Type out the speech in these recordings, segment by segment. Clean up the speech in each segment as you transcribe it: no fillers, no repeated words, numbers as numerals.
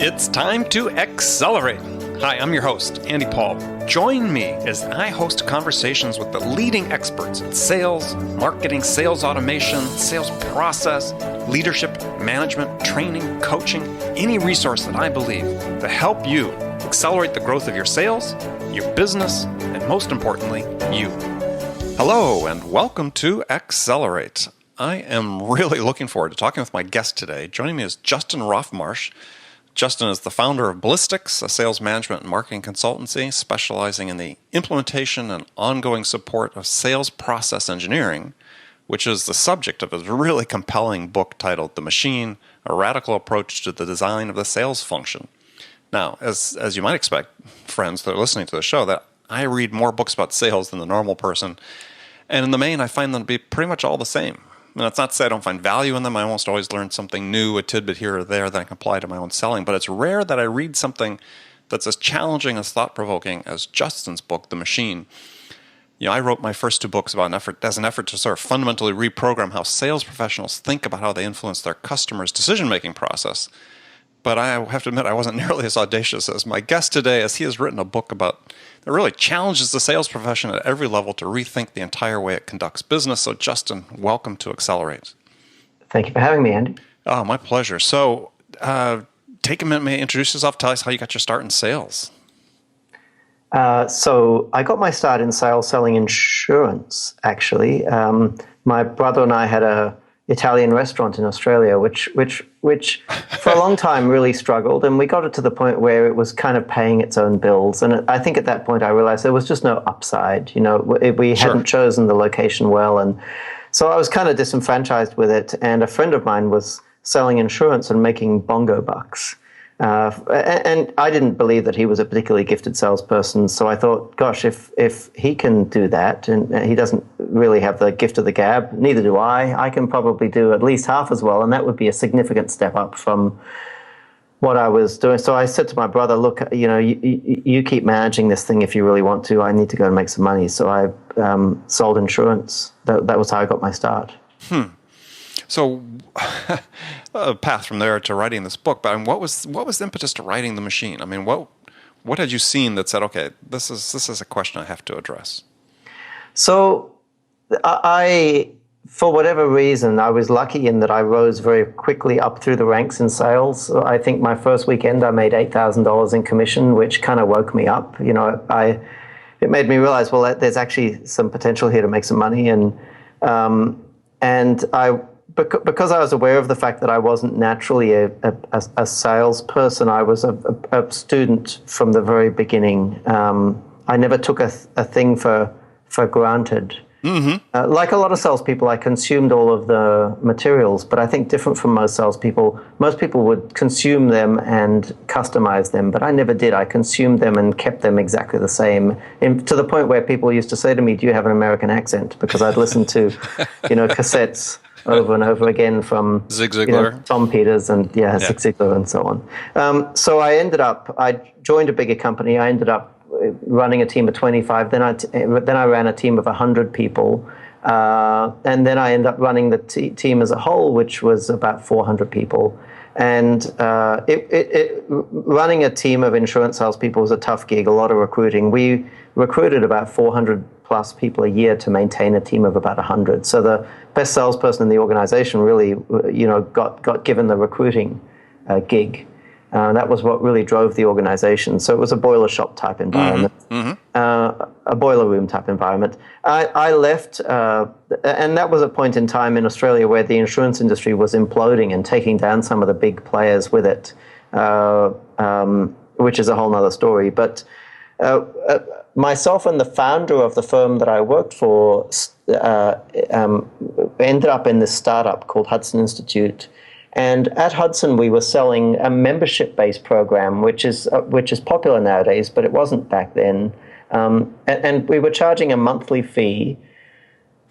It's time to accelerate. Hi, I'm your host, Andy Paul. Join me as I host conversations with the leading experts in sales, marketing, sales automation, sales process, leadership, management, training, coaching, any resource that I believe to help you accelerate the growth of your sales, your business, and most importantly, you. Hello, and welcome to Accelerate. I am really looking forward to talking with my guest today. Joining me is Justin Roff-Marsh. Justin is the founder of Ballistics, a sales management and marketing consultancy specializing in the implementation and ongoing support of sales process engineering, which is the subject of a really compelling book titled The Machine, A Radical Approach to the Design of the Sales Function. Now, as you might expect, friends that are listening to the show, that I read more books about sales than the normal person, and in the main, I find them to be pretty much all the same. And that's not to say I don't find value in them. I almost always learn something new, a tidbit here or there that I can apply to my own selling. But it's rare that I read something that's as challenging, as thought-provoking as Justin's book, The Machine. You know, I wrote my first two books as an effort to sort of fundamentally reprogram how sales professionals think about how they influence their customers' decision-making process. But I have to admit, I wasn't nearly as audacious as my guest today, as he has written a book that really challenges the sales profession at every level to rethink the entire way it conducts business. So, Justin, welcome to Accelerate. Thank you for having me, Andy. Oh, my pleasure. So, take a minute, may introduce yourself, tell us how you got your start in sales. So I got my start in sales selling insurance, actually. My brother and I had a Italian restaurant in Australia, which for a long time really struggled, and we got it to the point where it was kind of paying its own bills. And I think at that point I realized there was just no upside. You know, we hadn't chosen the location well, and so I was kind of disenfranchised with it. And a friend of mine was selling insurance and making bongo bucks. And I didn't believe that he was a particularly gifted salesperson, so I thought, gosh, if he can do that, and he doesn't really have the gift of the gab, neither do I can probably do at least half as well, and that would be a significant step up from what I was doing. So I said to my brother, look, you know, you keep managing this thing if you really want to. I need to go and make some money. So I sold insurance. That was how I got my start. So, a path from there to writing this book. But what was the impetus to writing The Machine? I mean, what had you seen that said, okay, this is a question I have to address? So, I for whatever reason, I was lucky in that I rose very quickly up through the ranks in sales. I think my first weekend I made $8,000 in commission, which kind of woke me up. You know, it made me realize, well, there's actually some potential here to make some money, and because I was aware of the fact that I wasn't naturally a salesperson, I was a student from the very beginning. I never took a thing for granted. Mm-hmm. Like a lot of salespeople, I consumed all of the materials, but I think different from most salespeople. Most people would consume them and customize them, but I never did. I consumed them and kept them exactly the same, to the point where people used to say to me, "Do you have an American accent?" Because I'd listened to, cassettes over and over again from Zig Ziglar, Tom Peters, and Zig Ziglar, and so on. So I joined a bigger company. I ended up running a team of 25. Then I ran a team of 100 people, and then I ended up running the team as a whole, which was about 400 people. And running a team of insurance salespeople was a tough gig. A lot of recruiting. We recruited about 400 plus people a year to maintain a team of about 100. So the best salesperson in the organization really, got given the recruiting gig. That was what really drove the organization. So it was a boiler shop type environment, a boiler room type environment. I left, and that was a point in time in Australia where the insurance industry was imploding and taking down some of the big players with it, which is a whole nother story. But myself and the founder of the firm that I worked for ended up in this startup called Hudson Institute. And at Hudson, we were selling a membership-based program, which is popular nowadays, but it wasn't back then. And we were charging a monthly fee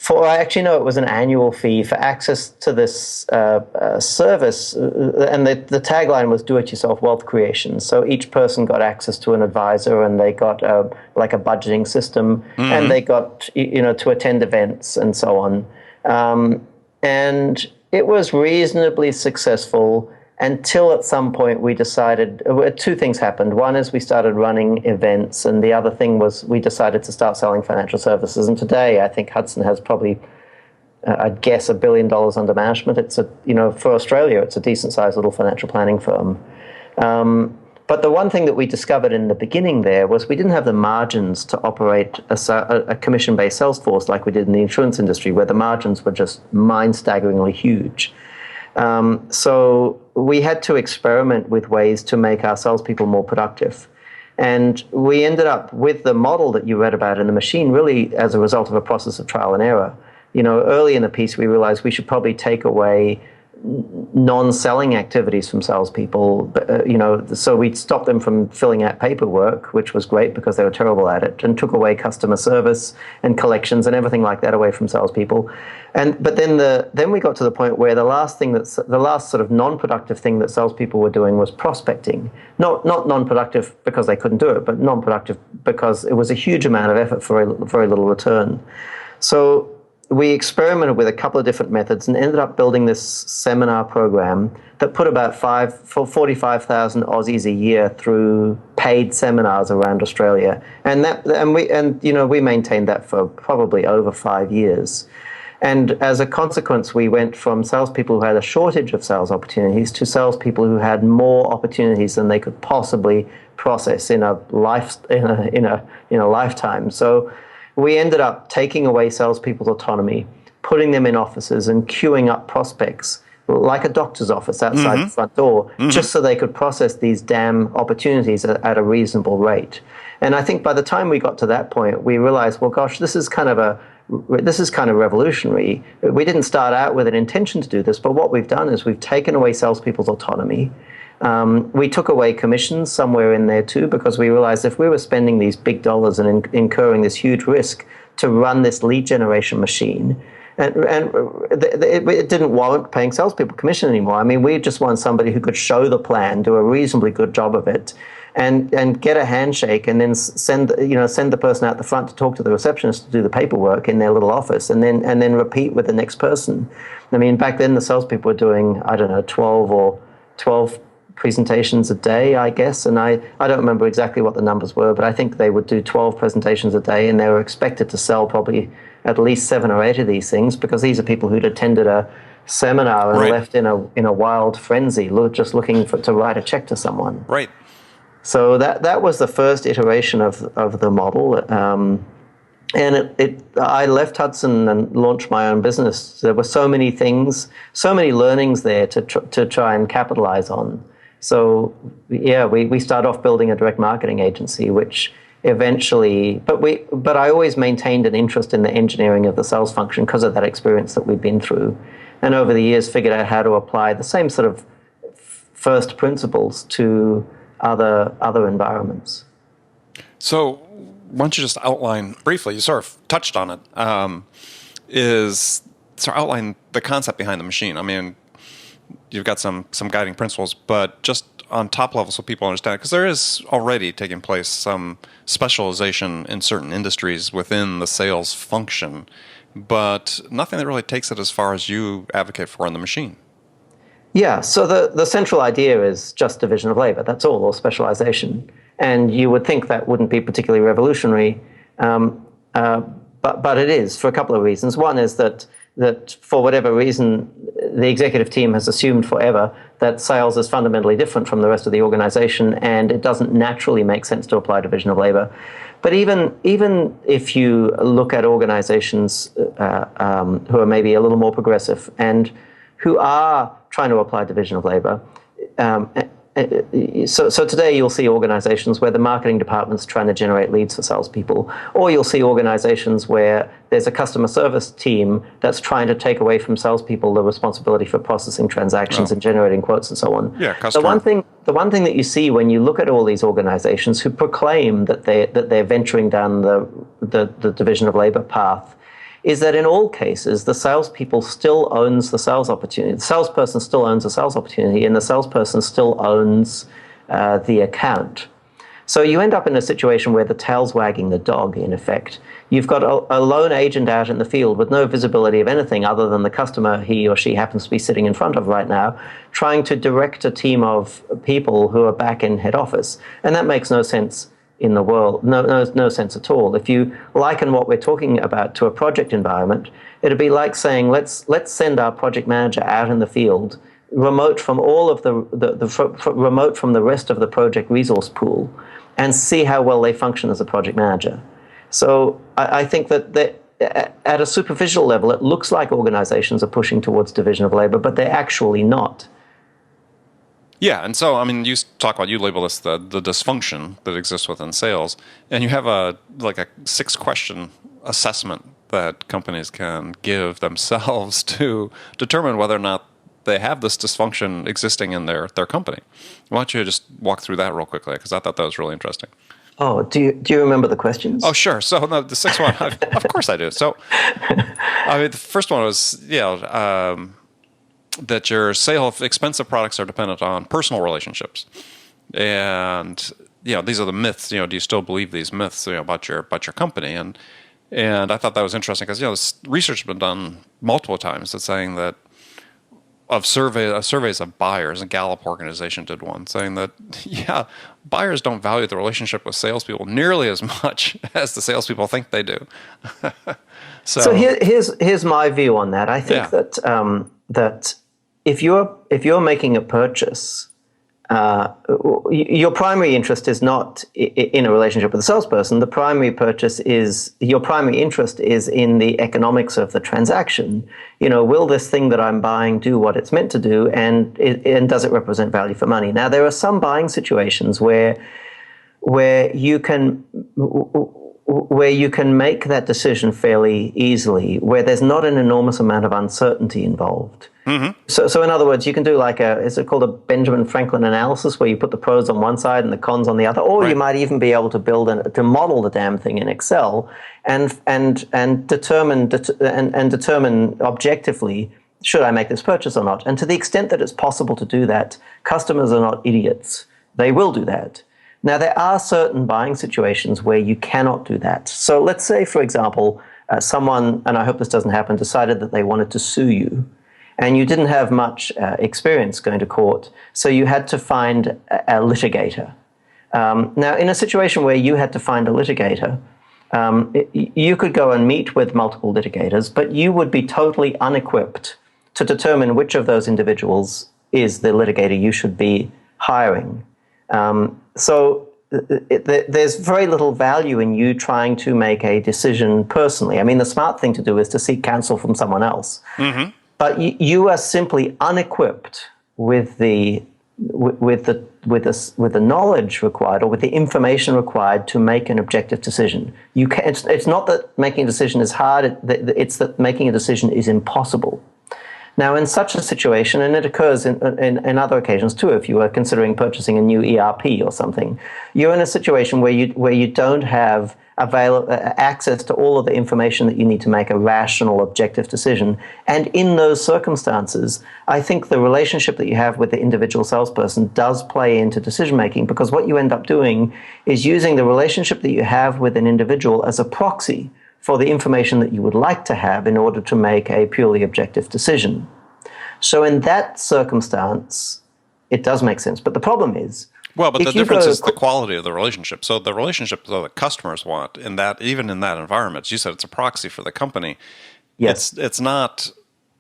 it was an annual fee for access to this service. And the tagline was "Do-it-yourself wealth creation." So each person got access to an advisor, and they got a budgeting system, and they got to attend events and so on. And it was reasonably successful. until at some point we decided, two things happened. One is we started running events, and the other thing was we decided to start selling financial services. And today, I think Hudson has probably, I'd guess, $1 billion under management. It's for Australia, it's a decent-sized little financial planning firm. But the one thing that we discovered in the beginning there was we didn't have the margins to operate a commission-based sales force like we did in the insurance industry, where the margins were just mind-staggeringly huge. So we had to experiment with ways to make our salespeople more productive. And we ended up with the model that you read about in the machine really as a result of a process of trial and error. Early in the piece, we realized we should probably take away non-selling activities from salespeople, so we stopped them from filling out paperwork, which was great because they were terrible at it, and took away customer service and collections and everything like that away from salespeople. But then we got to the point where the last sort of non-productive thing that salespeople were doing was prospecting. Not non-productive because they couldn't do it, but non-productive because it was a huge amount of effort for very little return. So we experimented with a couple of different methods and ended up building this seminar program that put about 45,000 Aussies a year through paid seminars around Australia, and we maintained that for probably over 5 years. And as a consequence, we went from salespeople who had a shortage of sales opportunities to salespeople who had more opportunities than they could possibly process in a lifetime. So we ended up taking away salespeople's autonomy, putting them in offices and queuing up prospects like a doctor's office outside the front door, just so they could process these damn opportunities at a reasonable rate. And I think by the time we got to that point, we realized, well, gosh, this is kind of revolutionary. We didn't start out with an intention to do this, but what we've done is we've taken away salespeople's autonomy. We took away commissions somewhere in there too, because we realized if we were spending these big dollars and incurring this huge risk to run this lead generation machine, and it didn't warrant paying salespeople commission anymore. I mean, we just want somebody who could show the plan, do a reasonably good job of it, and get a handshake, and then send the person out the front to talk to the receptionist to do the paperwork in their little office, and then repeat with the next person. I mean, back then the salespeople were doing, I don't know, 12 presentations a day, I guess, and I don't remember exactly what the numbers were, but I think they would do 12 presentations a day, and they were expected to sell probably at least 7 or 8 of these things, because these are people who'd attended a seminar and left in a wild frenzy, just looking to write a check to someone. Right. So that was the first iteration of the model, and I left Hudson and launched my own business. There were so many things, so many learnings there to try and capitalize on. So yeah, we started off building a direct marketing agency, which eventually, but I always maintained an interest in the engineering of the sales function because of that experience that we'd been through, and over the years figured out how to apply the same sort of first principles to other environments. So why don't you just outline briefly, you sort of touched on it, outline the concept behind the machine. I mean, you've got some guiding principles, but just on top level so people understand it, because there is already taking place some specialization in certain industries within the sales function, but nothing that really takes it as far as you advocate for in the machine. Yeah, so the central idea is just division of labor, that's all, or specialization. And you would think that wouldn't be particularly revolutionary, but it is for a couple of reasons. One is that for whatever reason, the executive team has assumed forever that sales is fundamentally different from the rest of the organization, and it doesn't naturally make sense to apply division of labor. But even if you look at organizations who are maybe a little more progressive and who are trying to apply division of labor, so today you'll see organizations where the marketing department's trying to generate leads for salespeople, or you'll see organizations where there's a customer service team that's trying to take away from salespeople the responsibility for processing transactions and generating quotes and so on. Yeah, customer. The one thing that you see when you look at all these organizations who proclaim that they're venturing down the division of labor path is that in all cases, the salespeople still owns the sales opportunity. The salesperson still owns the sales opportunity, and the salesperson still owns the account. So you end up in a situation where the tail's wagging the dog, in effect. You've got a lone agent out in the field with no visibility of anything other than the customer he or she happens to be sitting in front of right now, trying to direct a team of people who are back in head office. And that makes no sense in the world, no sense at all. If you liken what we're talking about to a project environment, it'd be like saying, let's send our project manager out in the field, remote from all of remote from the rest of the project resource pool, and see how well they function as a project manager. So I think that at a superficial level, it looks like organizations are pushing towards division of labor, but they're actually not. Yeah, and so, I mean, you talk about, you label this the dysfunction that exists within sales, and you have a 6-question assessment that companies can give themselves to determine whether or not they have this dysfunction existing in their company. Why don't you just walk through that real quickly, because I thought that was really interesting. Oh, do you remember the questions? Oh, sure. So the 6th one, of course I do. So, I mean, the first one was, that your sale of expensive products are dependent on personal relationships, and these are the myths. Do you still believe these myths about your company? And I thought that was interesting because this research has been done multiple times that's saying that surveys of buyers, a Gallup organization did one, saying that buyers don't value the relationship with salespeople nearly as much as the salespeople think they do. So here's my view on that. I think that if you're making a purchase, your primary interest is not in a relationship with a salesperson. Your primary interest is in the economics of the transaction. Will this thing that I'm buying do what it's meant to do, and does it represent value for money? Now, there are some buying situations where you can make that decision fairly easily, where there's not an enormous amount of uncertainty involved. Mm-hmm. So in other words, you can do is it called a Benjamin Franklin analysis, where you put the pros on one side and the cons on the other, or you might even be able to to model the damn thing in Excel and determine objectively, should I make this purchase or not? And to the extent that it's possible to do that, customers are not idiots. They will do that. Now, there are certain buying situations where you cannot do that. So let's say, for example, someone, and I hope this doesn't happen, decided that they wanted to sue you, and you didn't have much experience going to court, so you had to find a litigator. Now, in a situation where you had to find a litigator, you could go and meet with multiple litigators, but you would be totally unequipped to determine which of those individuals is the litigator you should be hiring. So there's very little value in you trying to make a decision personally. I mean, the smart thing to do is to seek counsel from someone else. Mm-hmm. But you are simply unequipped with the knowledge required, or with the information required to make an objective decision. It's not that making a decision is hard. It's that making a decision is impossible. Now, in such a situation, and it occurs in other occasions too, if you are considering purchasing a new ERP or something, you're in a situation where you don't have access to all of the information that you need to make a rational, objective decision. And in those circumstances, I think the relationship that you have with the individual salesperson does play into decision making, because what you end up doing is using the relationship that you have with an individual as a proxy for the information that you would like to have in order to make a purely objective decision. So in that circumstance, it does make sense. But the problem is, but the difference is the quality of the relationship. So the relationship that the customers want, even in that environment, as you said, it's a proxy for the company. Yes. It's not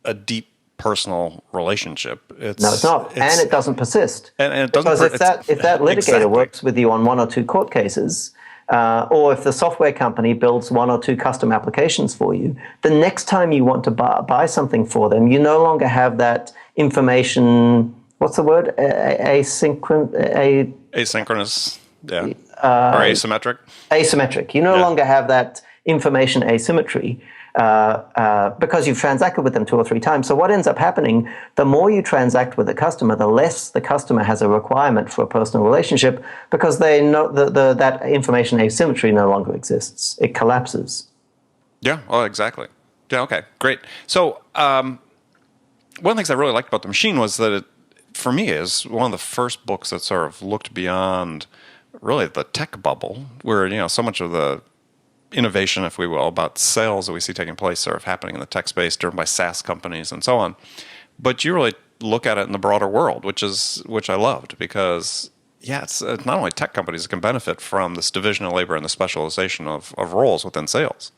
a deep personal relationship. No, it's not. And it doesn't persist. And it doesn't Because if that litigator works with you on 1 or 2 court cases, or if the software company builds 1 or 2 custom applications for you, the next time you want to buy something for them, you no longer have that information. What's the word? Asynchronous, yeah, or asymmetric. Asymmetric. You no longer have that information asymmetry because you've transacted with them 2 or 3 times. So what ends up happening, the more you transact with the customer, the less the customer has a requirement for a personal relationship, because they know that information asymmetry no longer exists. It collapses. Yeah, well, exactly. Yeah, okay, great. So one of the things I really liked about The Machine was that it, for me, is one of the first books that sort of looked beyond really the tech bubble, where so much of the innovation, if we will, about sales that we see taking place are happening in the tech space, driven by SaaS companies and so on. But you really look at it in the broader world, which I loved, because it's not only tech companies that can benefit from this division of labor and the specialization of roles within sales.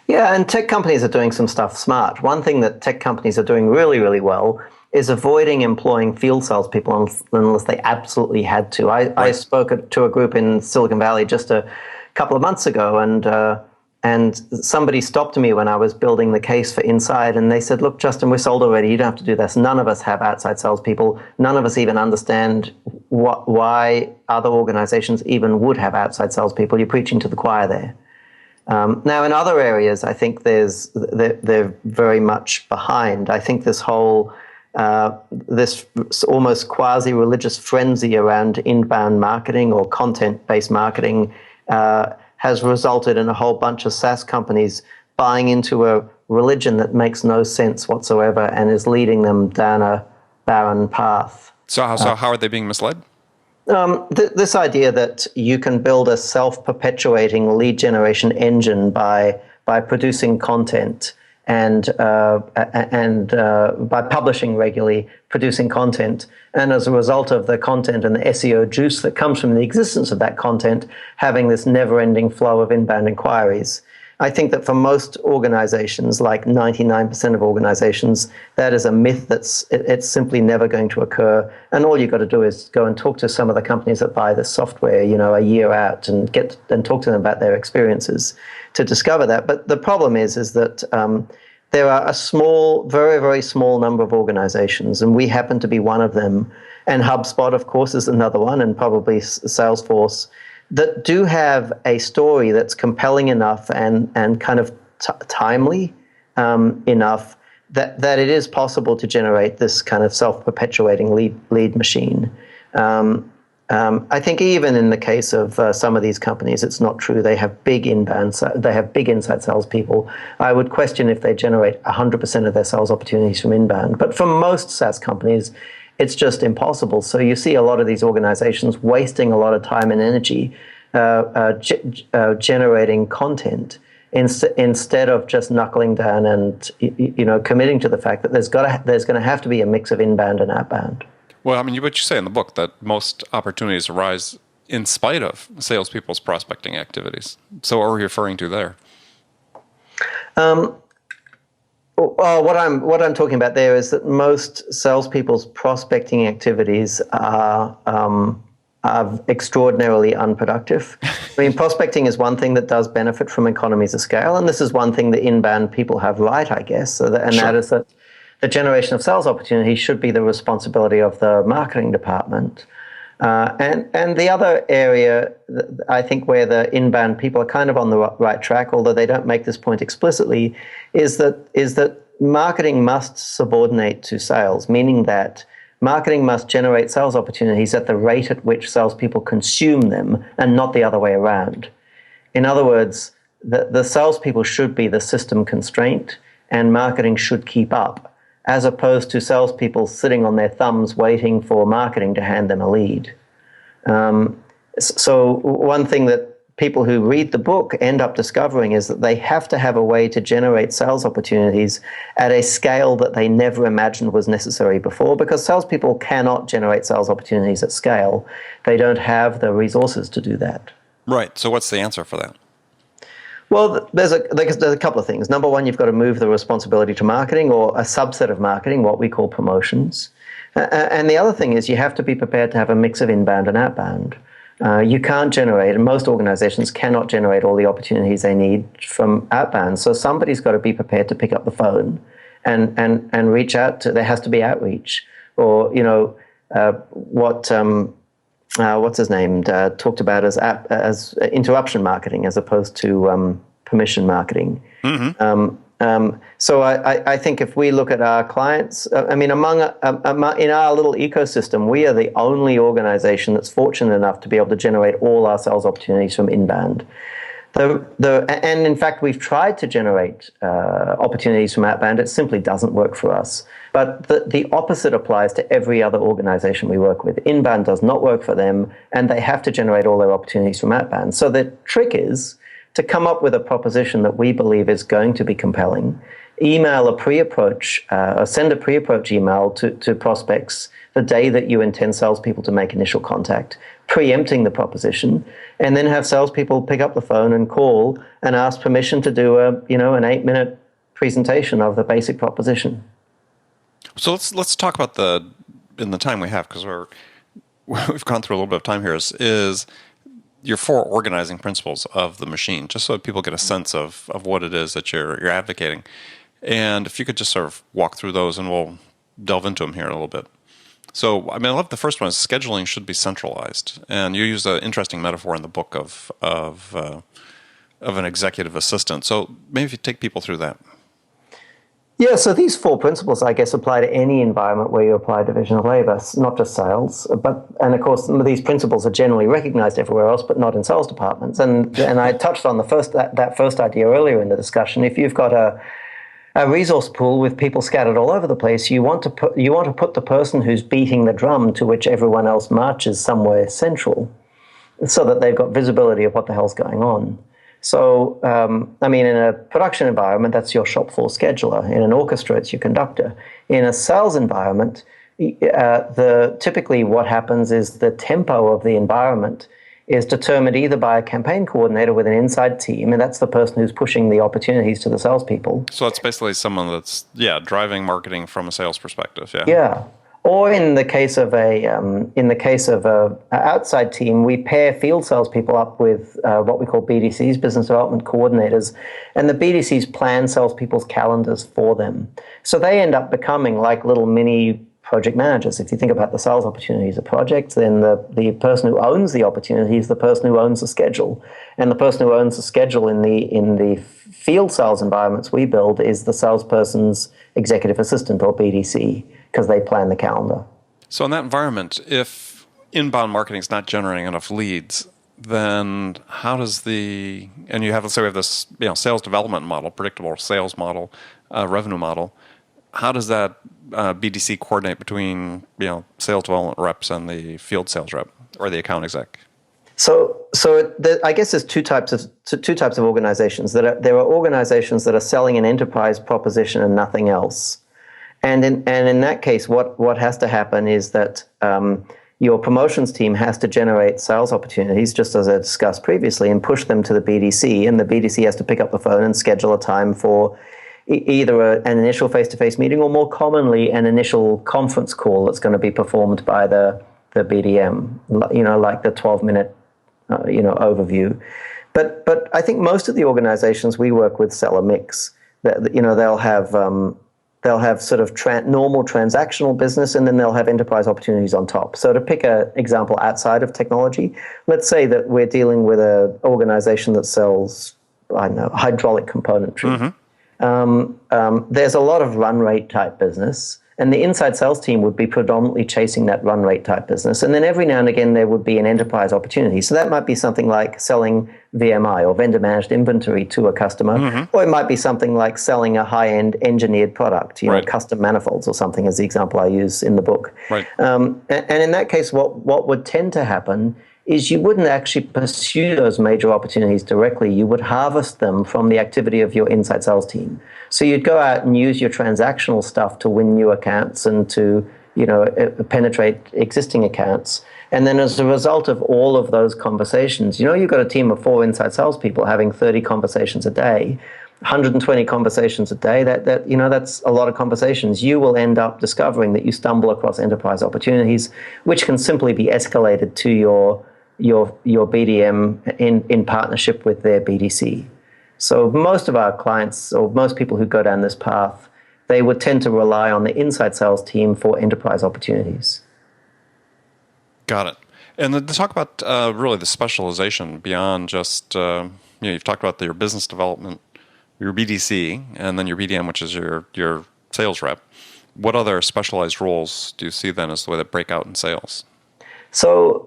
Yeah, and tech companies are doing some stuff smart. One thing that tech companies are doing really, really well is avoiding employing field salespeople unless they absolutely had to. I spoke to a group in Silicon Valley just a couple of months ago, and somebody stopped me when I was building the case for inside, and they said, "Look, Justin, we're sold already. You don't have to do this. None of us have outside salespeople. None of us even understand why other organizations even would have outside salespeople. You're preaching to the choir there." Now, in other areas, I think they're very much behind. I think this whole this almost quasi-religious frenzy around inbound marketing or content-based marketing has resulted in a whole bunch of SaaS companies buying into a religion that makes no sense whatsoever and is leading them down a barren path. So how are they being misled? This idea that you can build a self-perpetuating lead generation engine by producing content and by publishing regularly, producing content, and as a result of the content and the SEO juice that comes from the existence of that content, having this never-ending flow of inbound inquiries. I think that for most organizations, like 99% of organizations, that is a myth it's simply never going to occur. And all you've got to do is go and talk to some of the companies that buy this software, a year out, and talk to them about their experiences to discover that. But the problem is that there are a small, very, very small number of organizations, and we happen to be one of them. And HubSpot, of course, is another one, and probably Salesforce, that do have a story that's compelling enough and kind of timely enough that it is possible to generate this kind of self-perpetuating lead machine. I think even in the case of some of these companies, it's not true. They have big inside salespeople. I would question if they generate 100% of their sales opportunities from inbound. But for most SaaS companies, it's just impossible. So you see a lot of these organizations wasting a lot of time and energy generating content instead of just knuckling down and committing to the fact that there's going to have to be a mix of inbound and outbound. Well, I mean, what you say in the book that most opportunities arise in spite of salespeople's prospecting activities. So what are we referring to there? What I'm talking about there is that most salespeople's prospecting activities are extraordinarily unproductive. I mean, prospecting is one thing that does benefit from economies of scale, and this is one thing that inbound people have right, I guess. That is that the generation of sales opportunities should be the responsibility of the marketing department. And the other area, I think, where the inbound people are kind of on the right track, although they don't make this point explicitly, is that marketing must subordinate to sales, meaning that marketing must generate sales opportunities at the rate at which salespeople consume them, and not the other way around. In other words, the salespeople should be the system constraint, and marketing should keep up, as opposed to salespeople sitting on their thumbs waiting for marketing to hand them a lead. So one thing that people who read the book end up discovering is that they have to have a way to generate sales opportunities at a scale that they never imagined was necessary before, because salespeople cannot generate sales opportunities at scale. They don't have the resources to do that. Right. So what's the answer for that? Well, there's a couple of things. Number one, you've got to move the responsibility to marketing, or a subset of marketing, what we call promotions. And the other thing is you have to be prepared to have a mix of inbound and outbound. You can't generate, and most organizations cannot generate all the opportunities they need from outbound. So somebody's got to be prepared to pick up the phone and reach out to. There has to be outreach, or what's his name talked about as interruption marketing as opposed to permission marketing. Mm-hmm. So I think if we look at our clients, in our little ecosystem, we are the only organization that's fortunate enough to be able to generate all our sales opportunities from inbound. And in fact, we've tried to generate opportunities from outbound. It simply doesn't work for us. But the opposite applies to every other organization we work with. Inbound does not work for them, and they have to generate all their opportunities from outbound. So the trick is to come up with a proposition that we believe is going to be compelling, email a pre-approach, or send a pre-approach email to prospects the day that you intend salespeople to make initial contact, preempting the proposition, and then have salespeople pick up the phone and call and ask permission to do an 8-minute presentation of the basic proposition. So let's talk about in the time we have, because we've gone through a little bit of time here, is your 4 organizing principles of the machine, just so people get a sense of what it is that you're advocating. And if you could just sort of walk through those, and we'll delve into them here in a little bit. So, I love the first one is scheduling should be centralized. And you use an interesting metaphor in the book of an executive assistant. So maybe if you take people through that. Yeah, so these 4 principles, I guess, apply to any environment where you apply division of labor, not just sales. And of course, these principles are generally recognized everywhere else, but not in sales departments. And I touched on that first idea earlier in the discussion. If you've got a resource pool with people scattered all over the place, you want to put the person who's beating the drum to which everyone else marches somewhere central, so that they've got visibility of what the hell's going on. So, in a production environment, that's your shop floor scheduler. In an orchestra, it's your conductor. In a sales environment, typically what happens is the tempo of the environment is determined either by a campaign coordinator with an inside team, and that's the person who's pushing the opportunities to the salespeople. So it's basically someone that's driving marketing from a sales perspective. Yeah. Or in the case of a outside team, we pair field salespeople up with what we call BDCs, business development coordinators, and the BDCs plan salespeople's calendars for them. So they end up becoming like little mini project managers. If you think about the sales opportunity as a project, then the person who owns the opportunity is the person who owns the schedule, and the person who owns the schedule in the field sales environments we build is the salesperson's executive assistant or BDC, because they plan the calendar. So in that environment, if inbound marketing is not generating enough leads, then how does and you have, let's say we have this sales development model, predictable sales model, revenue model. How does that BDC coordinate between sales development reps and the field sales rep or the account exec? So I guess there's two types of organizations. There are organizations that are selling an enterprise proposition and nothing else. And in that case, what has to happen is that your promotions team has to generate sales opportunities, just as I discussed previously, and push them to the BDC. And the BDC has to pick up the phone and schedule a time for either an initial face-to-face meeting, or more commonly an initial conference call that's going to be performed by the BDM, like the 12-minute overview. But I think most of the organizations we work with sell a mix. That they'll have sort of normal transactional business, and then they'll have enterprise opportunities on top. So to pick an example outside of technology, let's say that we're dealing with an organization that sells, hydraulic componentry. Mm-hmm. There's a lot of run rate type business, and the inside sales team would be predominantly chasing that run rate type business. And then every now and again, there would be an enterprise opportunity. So that might be something like selling VMI or vendor managed inventory to a customer, mm-hmm. or it might be something like selling a high-end engineered product, right. Custom manifolds or something, as the example I use in the book. Right. And in that case, what would tend to happen is you wouldn't actually pursue those major opportunities directly. You would harvest them from the activity of your inside sales team. So you'd go out and use your transactional stuff to win new accounts and to, penetrate existing accounts. And then as a result of all of those conversations, you've got a team of 4 inside salespeople having 30 conversations a day, 120 conversations a day. That's a lot of conversations. You will end up discovering that you stumble across enterprise opportunities, which can simply be escalated to your BDM in partnership with their BDC. So most of our clients, or most people who go down this path, they would tend to rely on the inside sales team for enterprise opportunities. Got it. And then to talk about really the specialization beyond just, you've talked about your business development, your BDC, and then your BDM, which is your sales rep. What other specialized roles do you see then as the way that break out in sales? So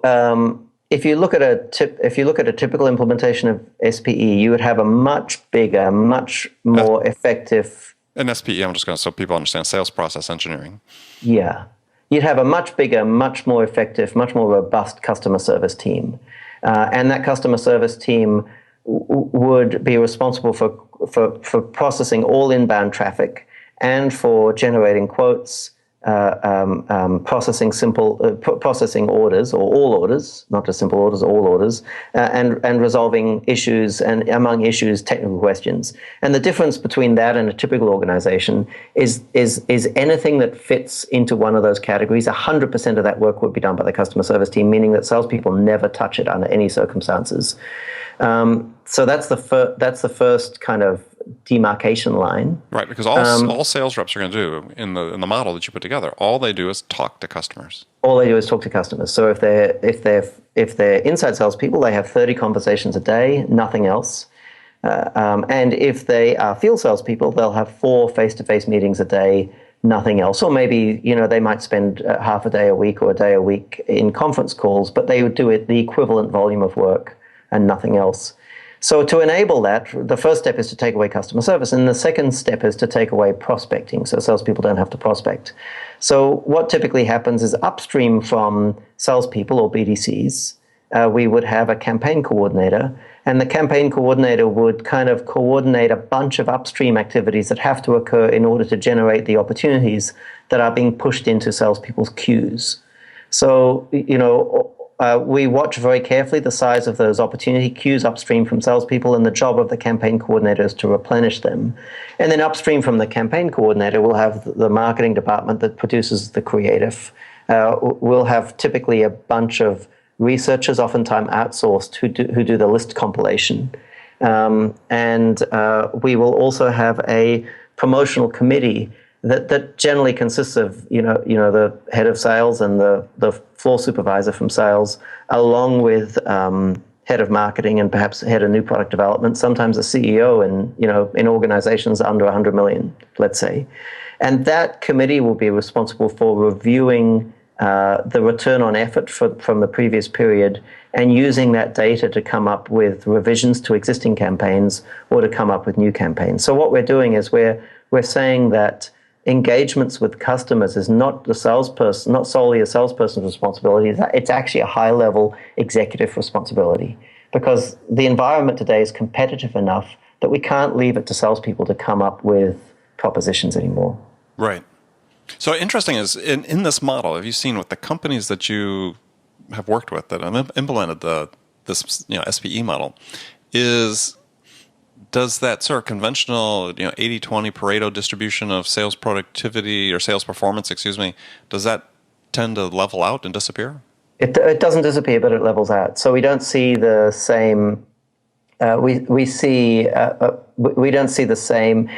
if you look at a typical implementation of SPE, you would have a much bigger, much more effective And SPE, I'm just going to, so people understand, sales process engineering. Yeah. You'd have a much bigger, much more effective, much more robust customer service team. And that customer service team would be responsible for processing all inbound traffic and for generating quotes, processing orders, or all orders, not just simple orders, all orders, and resolving issues, and among issues, technical questions. And the difference between that and a typical organization is anything that fits into one of those categories. 100% of that work would be done by the customer service team, meaning that salespeople never touch it under any circumstances. So that's the first kind of demarcation line. Right, because all sales reps are going to do in the model that you put together, all they do is talk to customers. All they do is talk to customers. So if they're inside salespeople, they have 30 conversations a day, nothing else. And if they are field salespeople, they'll have 4 face-to-face meetings a day, nothing else. Or maybe they might spend half a day a week or a day a week in conference calls, but they would do it the equivalent volume of work and nothing else. So to enable that, the first step is to take away customer service, and the second step is to take away prospecting, so salespeople don't have to prospect. So what typically happens is upstream from salespeople or BDCs, we would have a campaign coordinator, and the campaign coordinator would kind of coordinate a bunch of upstream activities that have to occur in order to generate the opportunities that are being pushed into salespeople's queues. So, we watch very carefully the size of those opportunity queues upstream from salespeople, and the job of the campaign coordinator is to replenish them. And then upstream from the campaign coordinator, we'll have the marketing department that produces the creative. We'll have typically a bunch of researchers, oftentimes outsourced, who do the list compilation. And we will also have a promotional committee that generally consists of the head of sales and the floor supervisor from sales, along with head of marketing and perhaps head of new product development, sometimes a CEO in organizations under 100 million, let's say. And that committee will be responsible for reviewing the return on effort from the previous period and using that data to come up with revisions to existing campaigns or to come up with new campaigns. So what we're doing is we're saying that engagements with customers is not solely a salesperson's responsibility. It's actually a high-level executive responsibility, because the environment today is competitive enough that we can't leave it to salespeople to come up with propositions anymore. Right. So interesting is, in this model, have you seen with the companies that you have worked with that have implemented this SPE model, does that sort of conventional 80-20 Pareto distribution of sales productivity or sales performance, does that tend to level out and disappear? It doesn't disappear, but it levels out. So we don't see the same. We don't see the same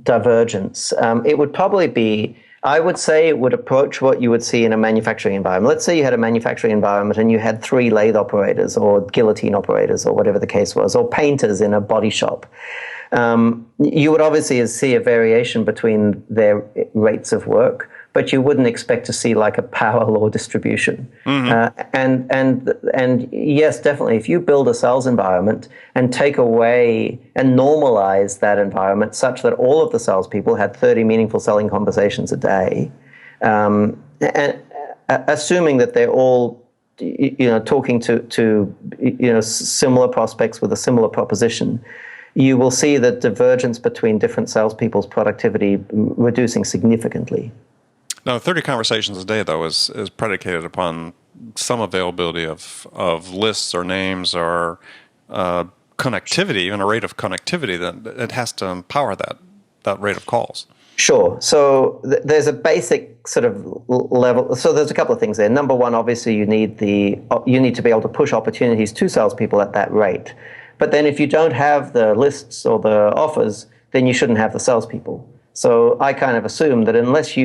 divergence. It would probably be. I would say it would approach what you would see in a manufacturing environment. Let's say you had a manufacturing environment and you had 3 lathe operators or guillotine operators or whatever the case was, or painters in a body shop. You would obviously see a variation between their rates of work, but you wouldn't expect to see like a power law distribution. Mm-hmm. And yes, definitely, if you build a sales environment and take away and normalize that environment such that all of the salespeople had 30 meaningful selling conversations a day, and assuming that they're all talking to similar prospects with a similar proposition, you will see the divergence between different salespeople's productivity reducing significantly. Now, 30 conversations a day, though, is predicated upon some availability of lists or names or connectivity, even a rate of connectivity, that it has to empower that rate of calls. Sure. So there's a basic sort of level. So there's a couple of things there. Number one, obviously, you need to be able to push opportunities to salespeople at that rate. But then if you don't have the lists or the offers, then you shouldn't have the salespeople. So I kind of assume that unless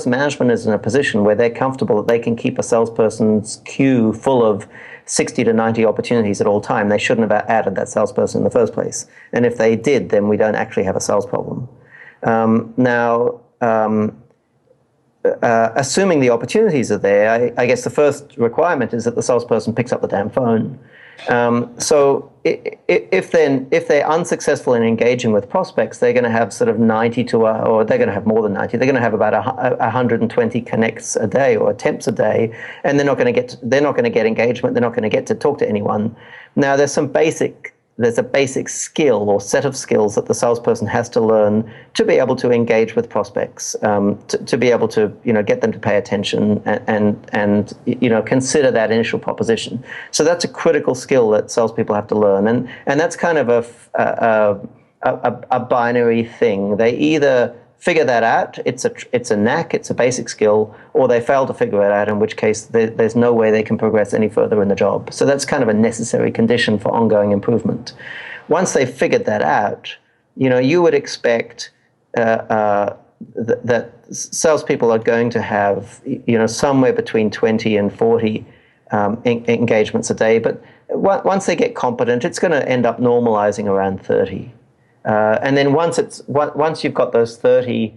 management is in a position where they're comfortable that they can keep a salesperson's queue full of 60 to 90 opportunities at all time, they shouldn't have added that salesperson in the first place. And if they did, then we don't actually have a sales problem. Assuming the opportunities are there, I guess the first requirement is that the salesperson picks up the damn phone. So if they're unsuccessful in engaging with prospects, they're going to have sort of 90 to, or they're going to have more than 90. They're going to have about 120 connects a day or attempts a day, and they're not going to get engagement. They're not going to get to talk to anyone. Now, there's a basic skill or set of skills that the salesperson has to learn to be able to engage with prospects, to be able to get them to pay attention and consider that initial proposition. So that's a critical skill that salespeople have to learn, and that's kind of a binary thing. They either figure that out, it's a knack, it's a basic skill, or they fail to figure it out, in which case there's no way they can progress any further in the job. So that's kind of a necessary condition for ongoing improvement. Once they've figured that out, you would expect that salespeople are going to have somewhere between 20 and 40 engagements a day, but once they get competent, it's going to end up normalizing around 30. And then once you've got those 30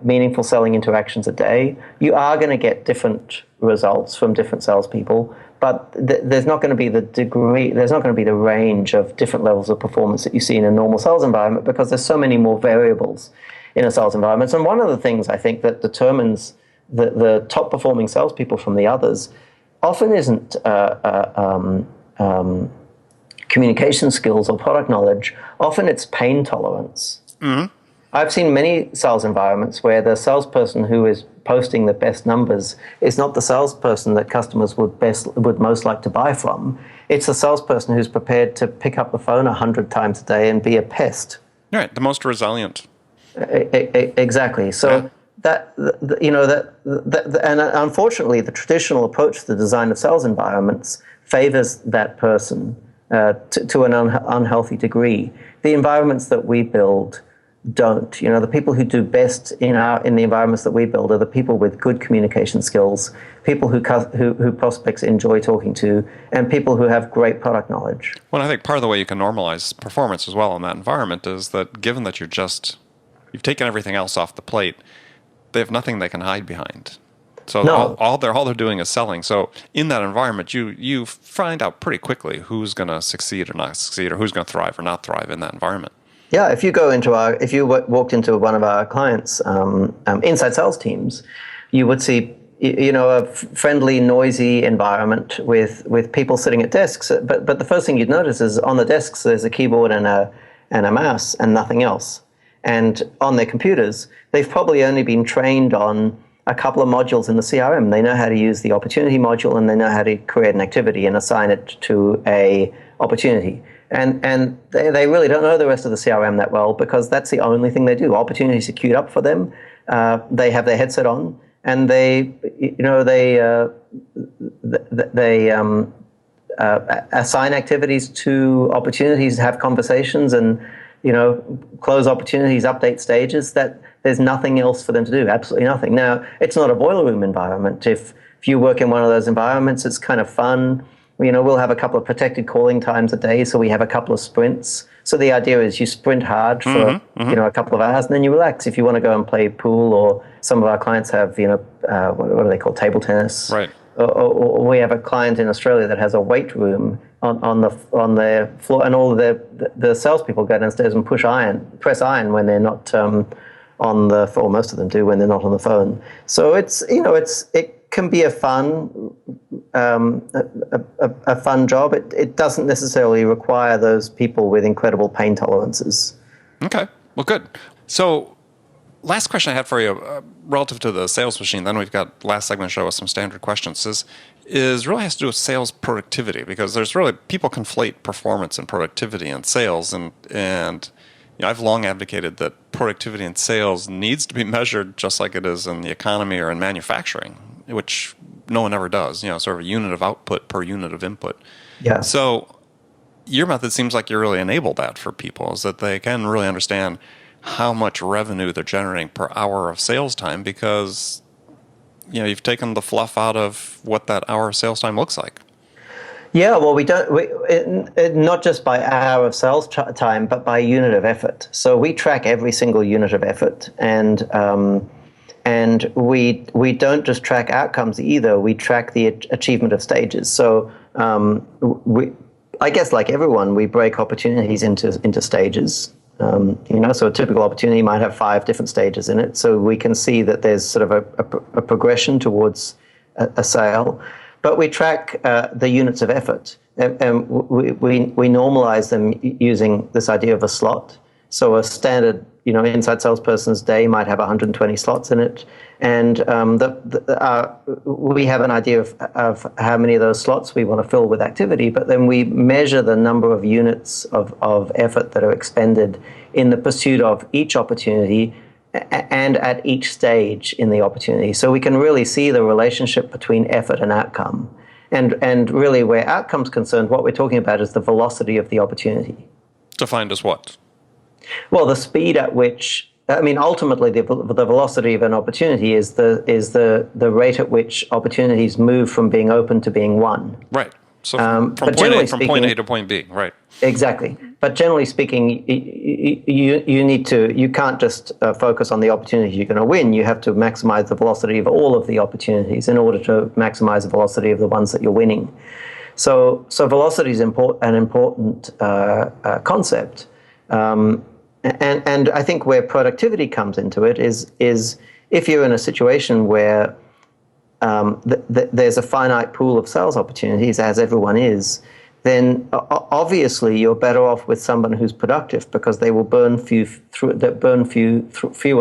meaningful selling interactions a day, you are going to get different results from different salespeople, but there's not going to be the range of different levels of performance that you see in a normal sales environment, because there's so many more variables in a sales environment. And one of the things I think that determines the top performing salespeople from the others often isn't communication skills or product knowledge. Often it's pain tolerance. Mm-hmm. I've seen many sales environments where the salesperson who is posting the best numbers is not the salesperson that customers would most like to buy from. It's the salesperson who's prepared to pick up the phone 100 times a day and be a pest. Right, the most resilient. Exactly. So and unfortunately, the traditional approach to the design of sales environments favors that person to an unhealthy degree. The environments that we build don't. The people who do best in the environments that we build are the people with good communication skills, people who prospects enjoy talking to, and people who have great product knowledge. Well, I think part of the way you can normalize performance as well in that environment is that given that you've taken everything else off the plate, they have nothing they can hide behind. So all they're doing is selling. So in that environment, you find out pretty quickly who's going to succeed or not succeed, or who's going to thrive or not thrive in that environment. Yeah, if you walked into one of our clients' inside sales teams, you would see a friendly, noisy environment with people sitting at desks. But the first thing you'd notice is on the desks there's a keyboard and a mouse and nothing else. And on their computers, they've probably only been trained on a couple of modules in the CRM. They know how to use the opportunity module, and they know how to create an activity and assign it to a opportunity. And they really don't know the rest of the CRM that well, because that's the only thing they do. Opportunities are queued up for them. They have their headset on, and they assign activities to opportunities, have conversations, and close opportunities, update stages. That there's nothing else for them to do, absolutely nothing. Now, it's not a boiler room environment. If you work in one of those environments, it's kind of fun. We'll have a couple of protected calling times a day, so we have a couple of sprints. So the idea is you sprint hard for a couple of hours, and then you relax. If you want to go and play pool, or some of our clients have what do they call, table tennis, right? Or we have a client in Australia that has a weight room on their floor, and all of the salespeople go downstairs and press iron when they're not on the phone. Or most of them do when they're not on the phone. So it can be a fun job. It doesn't necessarily require those people with incredible pain tolerances. Okay, well, good. So last question I had for you, relative to the sales machine, then we've got last segment show with some standard questions, is really has to do with sales productivity, because there's really, people conflate performance and productivity in sales, and I've long advocated that productivity in sales needs to be measured just like it is in the economy or in manufacturing, which no one ever does, sort of a unit of output per unit of input. Yeah. So your method seems like you really enable that for people, is that they can really understand how much revenue they're generating per hour of sales time, because you've taken the fluff out of what that hour of sales time looks like. Yeah, well, not just by hour of sales time, but by unit of effort. So we track every single unit of effort, and we don't just track outcomes either. We track the achievement of stages. So I guess like everyone, we break opportunities into stages. So a typical opportunity might have 5 different stages in it. So we can see that there's sort of a progression towards a sale, but we track the units of effort, and we normalize them using this idea of a slot. So a standard, inside salesperson's day might have 120 slots in it, and we have an idea of how many of those slots we want to fill with activity, but then we measure the number of units of effort that are expended in the pursuit of each opportunity and at each stage in the opportunity. So we can really see the relationship between effort and outcome. And really where outcome's concerned, what we're talking about is the velocity of the opportunity. Defined as what? Well, the speed at which, ultimately the velocity of an opportunity is the rate at which opportunities move from being open to being won. Right. So from point A to point B, right? Exactly. But generally speaking, you can't just focus on the opportunities you're going to win. You have to maximize the velocity of all of the opportunities in order to maximize the velocity of the ones that you're winning. So velocity is an important concept. And I think where productivity comes into it is if you're in a situation where there's a finite pool of sales opportunities, as everyone is, then obviously you're better off with someone who's productive because they will burn fewer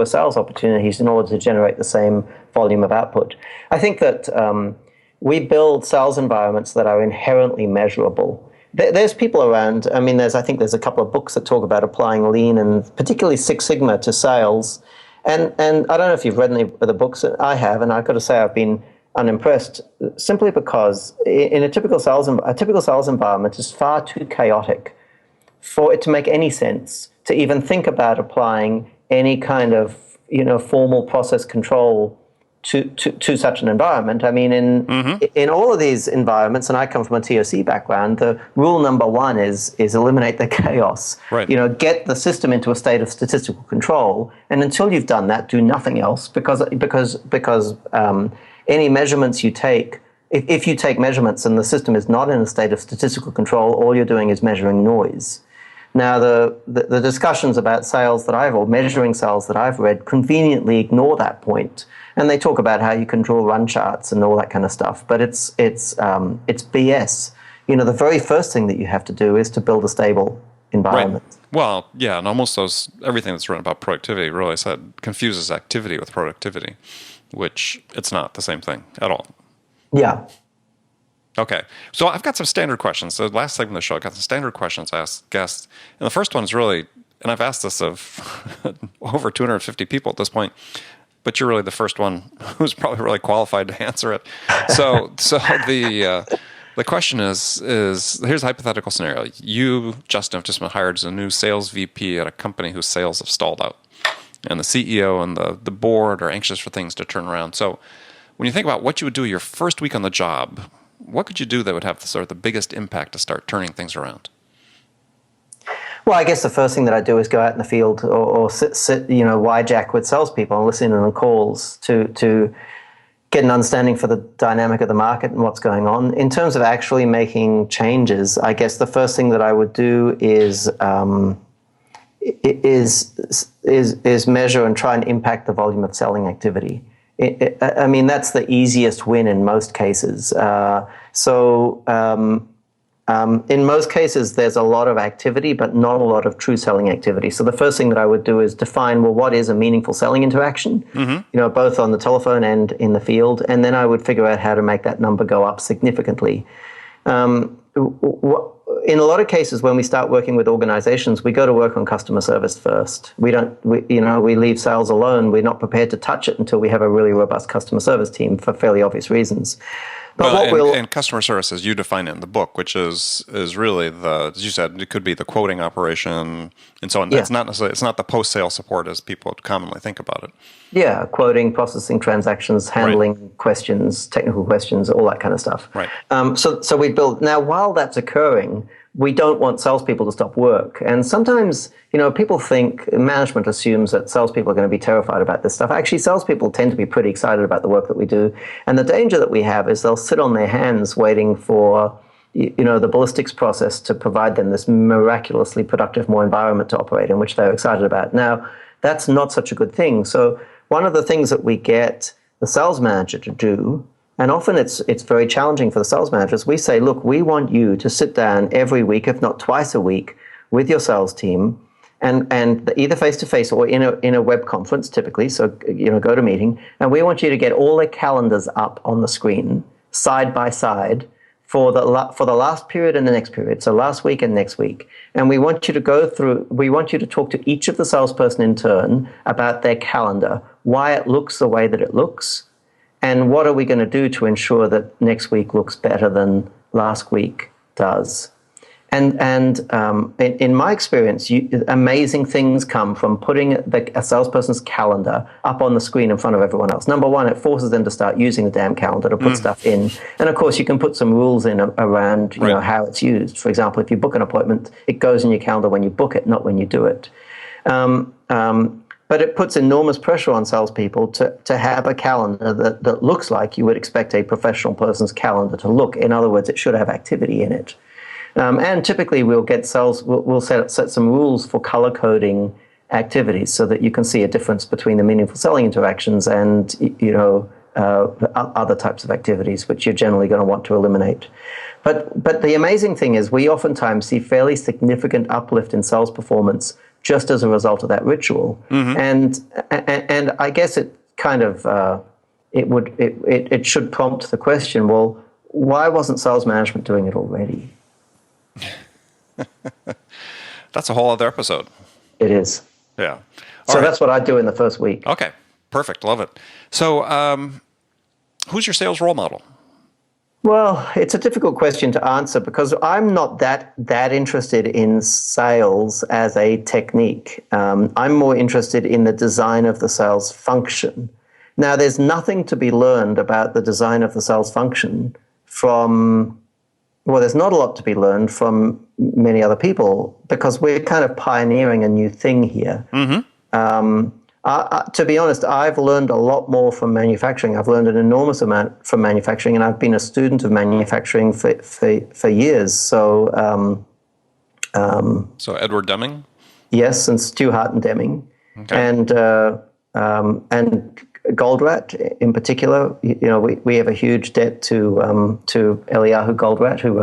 sales opportunities in order to generate the same volume of output. I think that we build sales environments that are inherently measurable. There's people around. I think there's a couple of books that talk about applying Lean and particularly Six Sigma to sales. And I don't know if you've read any of the books. I have, and I've got to say I've been unimpressed simply because in a typical sales environment is far too chaotic for it to make any sense to even think about applying any kind of formal process control to such an environment. In all of these environments, and I come from a TOC background, the rule number 1 is eliminate the chaos. Right. Get the system into a state of statistical control, and until you've done that, do nothing else because any measurements you take, if you take measurements and the system is not in a state of statistical control, all you're doing is measuring noise. Now, the discussions about measuring sales that I've read conveniently ignore that point, and they talk about how you can draw run charts and all that kind of stuff. But it's BS. The very first thing that you have to do is to build a stable environment. Right. Well, yeah, and almost everything that's written about productivity really confuses activity with productivity, which it's not the same thing at all. Yeah. Okay, so I've got some standard questions. The last segment of the show, I got some standard questions I asked guests. And the first one is really, and I've asked this of over 250 people at this point, but you're really the first one who's probably really qualified to answer it. So the question is here's a hypothetical scenario. You, Justin, have just been hired as a new sales VP at a company whose sales have stalled out. And the CEO and the board are anxious for things to turn around. So when you think about what you would do your first week on the job, what could you do that would have the biggest impact to start turning things around? Well, I guess the first thing that I do is go out in the field or sit hijack with salespeople and listen in on calls to get an understanding for the dynamic of the market and what's going on. In terms of actually making changes, I guess the first thing that I would do is measure and try and impact the volume of selling activity. That's the easiest win in most cases. In most cases, there's a lot of activity, but not a lot of true selling activity. So the first thing that I would do is define, what is a meaningful selling interaction, both on the telephone and in the field. And then I would figure out how to make that number go up significantly. In a lot of cases, when we start working with organizations, we go to work on customer service first. We leave sales alone. We're not prepared to touch it until we have a really robust customer service team for fairly obvious reasons. But and customer service, as you define it in the book, which is really as you said, it could be the quoting operation and so on. Yeah. It's not the post-sale support as people commonly think about it. Yeah, quoting, processing transactions, handling questions, technical questions, all that kind of stuff. Right. So we build. Now, while that's occurring, we don't want salespeople to stop work. And sometimes, people think, management assumes that salespeople are going to be terrified about this stuff. Actually, salespeople tend to be pretty excited about the work that we do. And the danger that we have is they'll sit on their hands waiting for the ballistics process to provide them this miraculously productive more environment to operate in, which they're excited about. Now, that's not such a good thing. So one of the things that we get the sales manager to do, and often it's very challenging for the sales managers, we say, look, we want you to sit down every week, if not twice a week, with your sales team, and either face-to-face or in a web conference, typically, so go to meeting, and we want you to get all their calendars up on the screen, side by side, for the last period and the next period, so last week and next week. And we want you to talk to each of the salesperson in turn about their calendar, why it looks the way that it looks, and what are we going to do to ensure that next week looks better than last week does. And in my experience, amazing things come from putting a salesperson's calendar up on the screen in front of everyone else. Number one, it forces them to start using the damn calendar to put stuff in. And of course, you can put some rules in around how it's used. For example, if you book an appointment, it goes in your calendar when you book it, not when you do it. But it puts enormous pressure on salespeople to have a calendar that looks like you would expect a professional person's calendar to look. In other words, it should have activity in it. And typically we'll set some rules for color coding activities so that you can see a difference between the meaningful selling interactions and other types of activities which you're generally going to want to eliminate. But the amazing thing is we oftentimes see fairly significant uplift in sales performance just as a result of that ritual. And I guess it kind of it should prompt the question, well, why wasn't sales management doing it already? That's a whole other episode. It is. Yeah. So that's what I do in the first week. Okay. Perfect. Love it. So who's your sales role model? Well, it's a difficult question to answer because I'm not that interested in sales as a technique. I'm more interested in the design of the sales function. Now, there's nothing to be learned about the design of the sales function there's not a lot to be learned from many other people because we're kind of pioneering a new thing here. To be honest, I've learned a lot more from manufacturing. I've learned an enormous amount from manufacturing, and I've been a student of manufacturing for years. So Edward Deming? Yes, and Stu Hart and Deming. Okay. And Goldratt in particular, we have a huge debt to Eliyahu Goldratt, who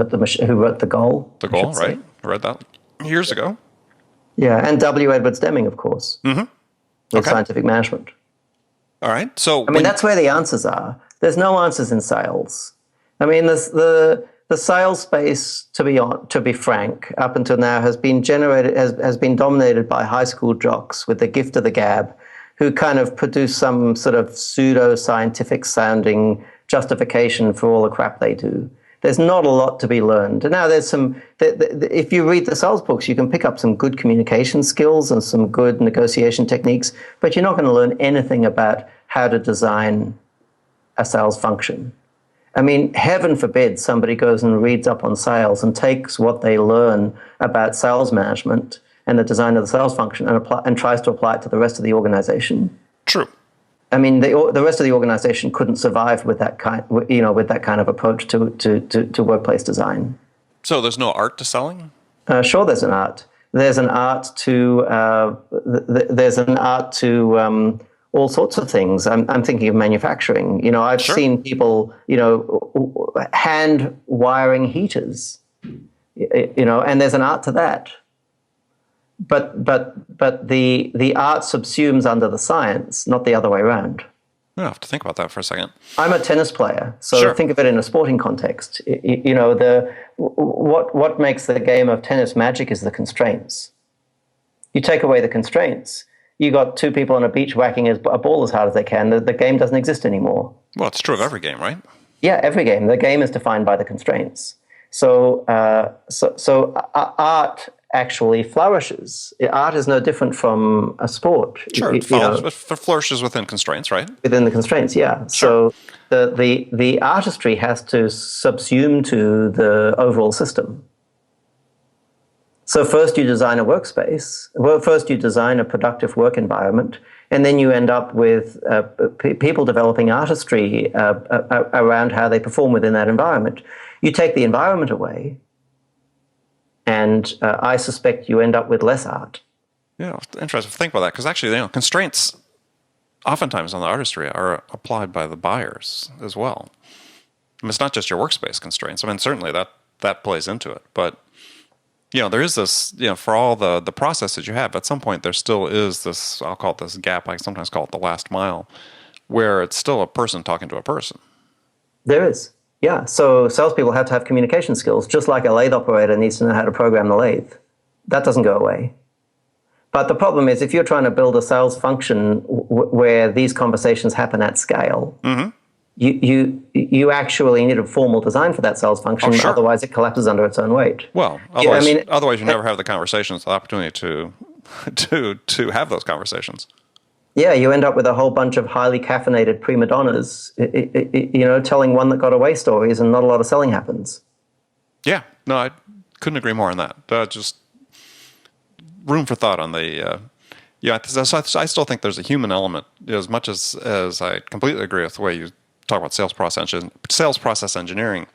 wrote the Goal. The Goal, right? I read that years ago. Yeah, and W. Edwards Deming, of course, with scientific management. All right. So that's where the answers are. There's no answers in sales. I mean, the sales space, to be frank, up until now has been dominated by high school jocks with the gift of the gab, who kind of produce some sort of pseudo-scientific sounding justification for all the crap they do. There's not a lot to be learned. Now, if you read the sales books, you can pick up some good communication skills and some good negotiation techniques, but you're not going to learn anything about how to design a sales function. I mean, heaven forbid somebody goes and reads up on sales and takes what they learn about sales management and the design of the sales function and tries to apply it to the rest of the organization. True. I mean, the rest of the organization couldn't survive with that kind of approach to workplace design. So there's no art to selling? Sure, there's an art. There's an art to all sorts of things. I'm thinking of manufacturing. I've seen people, hand wiring heaters. And there's an art to that. But the art subsumes under the science, not the other way around. I have to think about that for a second. I'm a tennis player, so think of it in a sporting context. What makes the game of tennis magic is the constraints. You take away the constraints, you got two people on a beach whacking a ball as hard as they can. The game doesn't exist anymore. Well, it's true of every game, right? Yeah, every game. The game is defined by the constraints. So art actually flourishes. Art is no different from a sport. Sure, it flourishes within constraints, right? Within the constraints, yeah. Sure. So the artistry has to subsume to the overall system. So first you design a workspace. Well, first you design a productive work environment, and then you end up with people developing artistry around how they perform within that environment. You take the environment away, and I suspect you end up with less art. Yeah, interesting to think about that, because actually, constraints oftentimes on the artistry are applied by the buyers as well. I mean, it's not just your workspace constraints. I mean, certainly that plays into it, but there is this, for all the processes you have, at some point there still is this, I'll call it this gap, I sometimes call it the last mile, where it's still a person talking to a person. There is. Yeah. So salespeople have to have communication skills, just like a lathe operator needs to know how to program the lathe. That doesn't go away. But the problem is, if you're trying to build a sales function where these conversations happen at scale, you actually need a formal design for that sales function. Oh, sure. Otherwise, it collapses under its own weight. Well, otherwise you never have the conversations, the opportunity to have those conversations. Yeah, you end up with a whole bunch of highly caffeinated prima donnas, telling one that got away stories, and not a lot of selling happens. Yeah, no, I couldn't agree more on that. Just room for thought on the. So I still think there's a human element, as much as I completely agree with the way you talk about sales process engineering.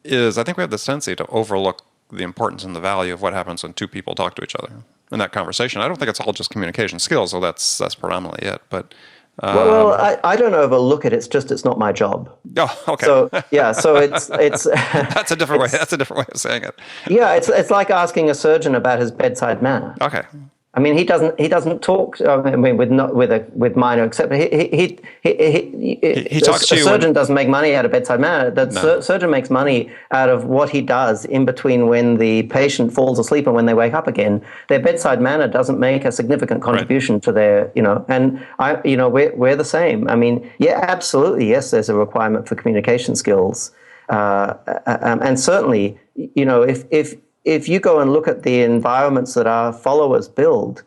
I think we have this tendency to overlook the importance and the value of what happens when two people talk to each other in that conversation. I don't think it's all just communication skills, so that's predominantly it. But I don't overlook it. It's not my job. Oh, okay. So it's that's a different way. That's a different way of saying it. Yeah, it's like asking a surgeon about his bedside manner. Okay. I mean, he doesn't talk. I mean, with minor exception, he talks to you. A surgeon doesn't make money out of bedside manner. The surgeon makes money out of what he does in between when the patient falls asleep and when they wake up again. Their bedside manner doesn't make a significant contribution to their, and we're the same. I mean, yeah, absolutely, yes, there's a requirement for communication skills, and certainly, if you go and look at the environments that our followers build,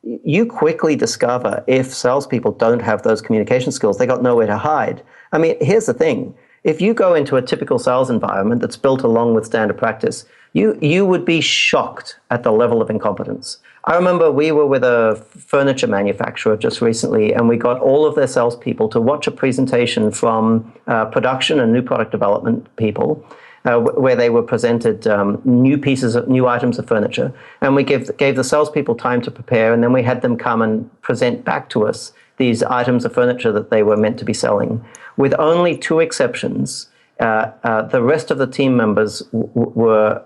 you quickly discover if salespeople don't have those communication skills, they got nowhere to hide. I mean, here's the thing. If you go into a typical sales environment that's built along with standard practice, you would be shocked at the level of incompetence. I remember we were with a furniture manufacturer just recently, and we got all of their salespeople to watch a presentation from production and new product development people, where they were presented new items of furniture, and we gave the salespeople time to prepare, and then we had them come and present back to us these items of furniture that they were meant to be selling. With only two exceptions, the rest of the team members were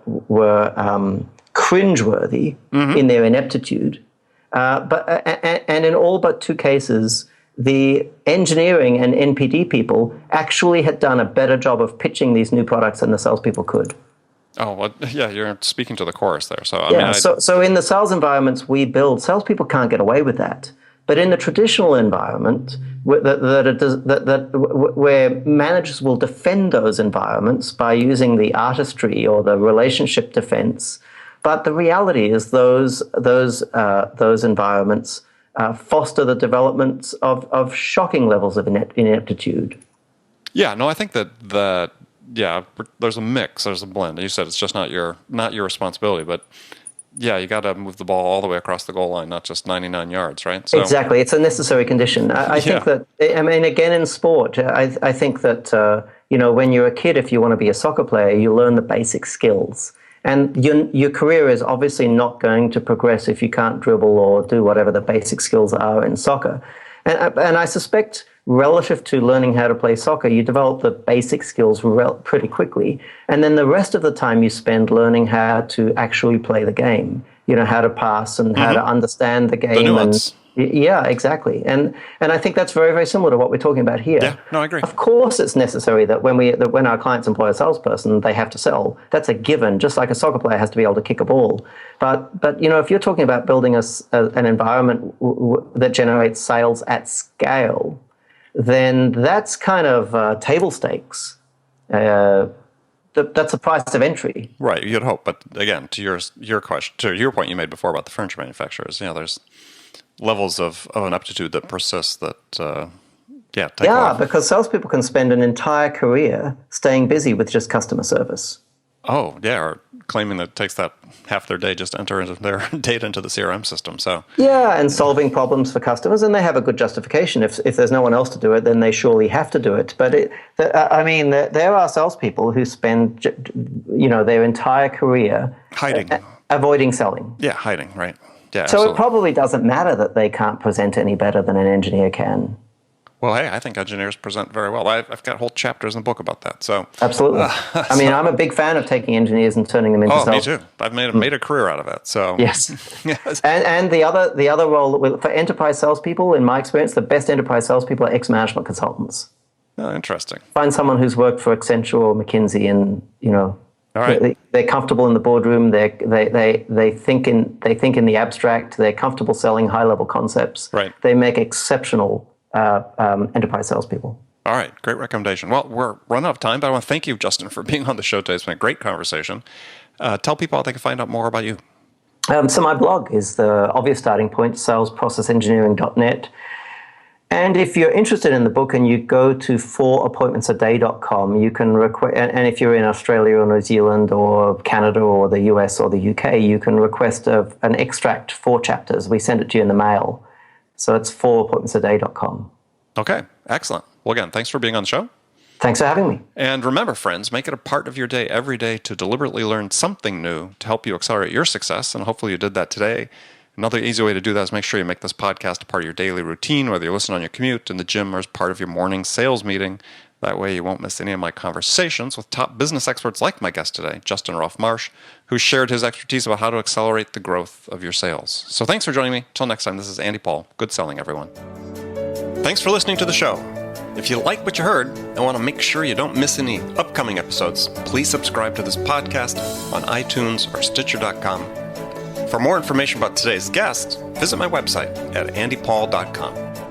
cringeworthy in their ineptitude, and in all but two cases, the engineering and NPD people actually had done a better job of pitching these new products than the salespeople could. Oh, well, yeah, you're speaking to the chorus there. So so in the sales environments we build, salespeople can't get away with that. But in the traditional environment, where managers will defend those environments by using the artistry or the relationship defense, but the reality is those environments foster the development of shocking levels of ineptitude. Yeah, no, I think that there's a mix, there's a blend. You said it's just not your responsibility, but yeah, you got to move the ball all the way across the goal line, not just 99 yards, right? So, exactly, it's a necessary condition. I think that, I mean, again, in sport, I think that when you're a kid, if you want to be a soccer player, you learn the basic skills. And your career is obviously not going to progress if you can't dribble or do whatever the basic skills are in soccer. And I suspect relative to learning how to play soccer, you develop the basic skills pretty quickly. And then the rest of the time you spend learning how to actually play the game, how to pass and how to understand the game. The nuance. Yeah, exactly. And I think that's very, very similar to what we're talking about here. Yeah, no, I agree. Of course it's necessary that when our clients employ a salesperson, they have to sell. That's a given, just like a soccer player has to be able to kick a ball. But if you're talking about building an environment that generates sales at scale, then that's kind of table stakes. That's the price of entry. Right, you'd hope. But again, to your question, to your point you made before about the furniture manufacturers, there's levels of an aptitude that persists that, take off. Because salespeople can spend an entire career staying busy with just customer service. Oh, yeah, or claiming that it takes that half their day just to enter into their data into the CRM system. So yeah, and solving problems for customers, and they have a good justification. If there's no one else to do it, then they surely have to do it. But there are salespeople who spend their entire career hiding, avoiding selling. Yeah, hiding, right? Yeah. So absolutely. It probably doesn't matter that they can't present any better than an engineer can. Well, hey, I think engineers present very well. I've got whole chapters in the book about that. So absolutely. I'm a big fan of taking engineers and turning them into me too. I've made a career out of it. So yes. Yes. And the other role for enterprise salespeople, in my experience, the best enterprise salespeople are ex-management consultants. Oh, interesting. Find someone who's worked for Accenture or McKinsey, and all right. they're comfortable in the boardroom. They think in the abstract. They're comfortable selling high-level concepts. Right. They make exceptional enterprise salespeople. All right, great recommendation. Well, we're running out of time, but I want to thank you, Justin, for being on the show today. It's been a great conversation. Tell people how they can find out more about you. So my blog is the obvious starting point, salesprocessengineering.net. And if you're interested in the book and you go to 4appointmentsaday.com, you can request, and if you're in Australia or New Zealand or Canada or the US or the UK, you can request an extract, 4 chapters. We send it to you in the mail. So it's 4appointmentsaday.com. Okay, excellent. Well, again, thanks for being on the show. Thanks for having me. And remember, friends, make it a part of your day every day to deliberately learn something new to help you accelerate your success. And hopefully you did that today. Another easy way to do that is make sure you make this podcast a part of your daily routine, whether you listen on your commute, in the gym, or as part of your morning sales meeting. That way you won't miss any of my conversations with top business experts like my guest today, Justin Roff-Marsh, who shared his expertise about how to accelerate the growth of your sales. So thanks for joining me. Till next time, this is Andy Paul. Good selling, everyone. Thanks for listening to the show. If you like what you heard and want to make sure you don't miss any upcoming episodes, please subscribe to this podcast on iTunes or Stitcher.com. For more information about today's guest, visit my website at andypaul.com.